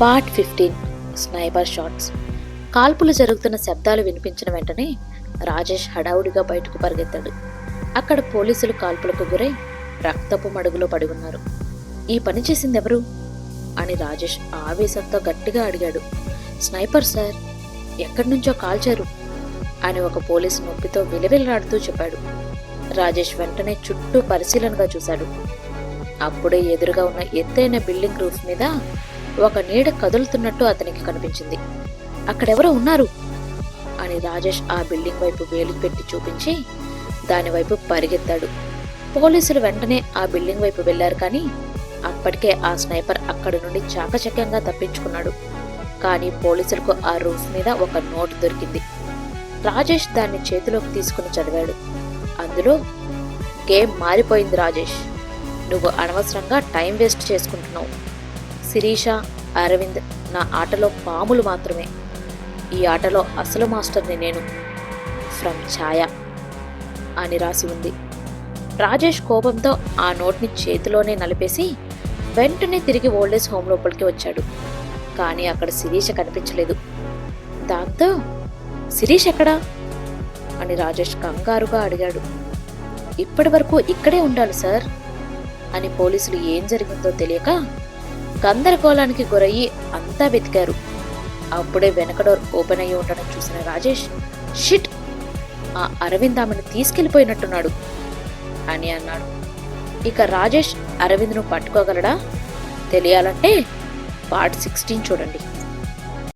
Part 15 sniper shots. కాల్పులు జరుగుతున్న శబ్దాలు వినిపించిన వెంటనే రాజేష్ హడావుడిగా బయటకు పరిగెత్తాడు. అక్కడ పోలీసులు కాల్పులకు గురై రక్తపు మడుగులో పడి ఉన్నారు. ఈ పని చేసిందెవరు అని రాజేష్ ఆవేశంతో గట్టిగా అడిగాడు. స్నైపర్ సార్, ఎక్కడి నుంచో కాల్చారు అని ఒక పోలీసు నొప్పితో విలవిల్లాడుతూ చెప్పాడు. రాజేష్ వెంటనే చుట్టూ పరిశీలనగా చూశాడు. అప్పుడే ఎదురుగా ఉన్న ఎత్తైన బిల్డింగ్ రూఫ్ మీద ఒక నీడ కదులుతున్నట్టు అతనికి కనిపించింది. అక్కడెవరో ఉన్నారు అని రాజేష్ ఆ బిల్డింగ్ వైపు వేలు పెట్టి చూపించి దానివైపు పరిగెత్తాడు. పోలీసులు వెంటనే ఆ బిల్డింగ్ వైపు వెళ్లారు, కానీ అప్పటికే ఆ స్నైపర్ అక్కడి నుండి చాకచక్యంగా తప్పించుకున్నాడు. కానీ పోలీసులకు ఆ రూఫ్ మీద ఒక నోటు దొరికింది. రాజేష్ దాన్ని చేతిలోకి తీసుకుని చదివాడు. అందులో, గేమ్ మారిపోయింది రాజేష్, నువ్వు అనవసరంగా టైం వేస్ట్ చేసుకుంటున్నావు. శిరీష, అరవింద్ నా ఆటలో పాములు మాత్రమే. ఈ ఆటలో అసలు మాస్టర్ని నేను. ఫ్రమ్ ఛాయ అని రాసి ఉంది. రాజేష్ కోపంతో ఆ నోట్ని చేతిలోనే నలిపేసి వెంటనే తిరిగి ఓల్డేజ్ హోమ్ లోపలికి వచ్చాడు. కానీ అక్కడ శిరీష కనిపించలేదు. దాంతో, శిరీష్ ఎక్కడా అని రాజేష్ కంగారుగా అడిగాడు. ఇప్పటి వరకు ఇక్కడే ఉండాలి సార్ అని పోలీసులు ఏం జరిగిందో తెలియక గందరగోళానికి గురయ్యి అంతా వెతికారు. అప్పుడే వెనక డోర్ ఓపెన్ అయ్యి ఉండడం చూసిన రాజేష్, షిట్, ఆ అరవింద్ ఆమెను తీసుకెళ్లిపోయినట్టున్నాడు అని అన్నాడు. ఇక రాజేష్ అరవింద్ను పట్టుకోగలడా తెలియాలంటే పార్ట్ 16 చూడండి.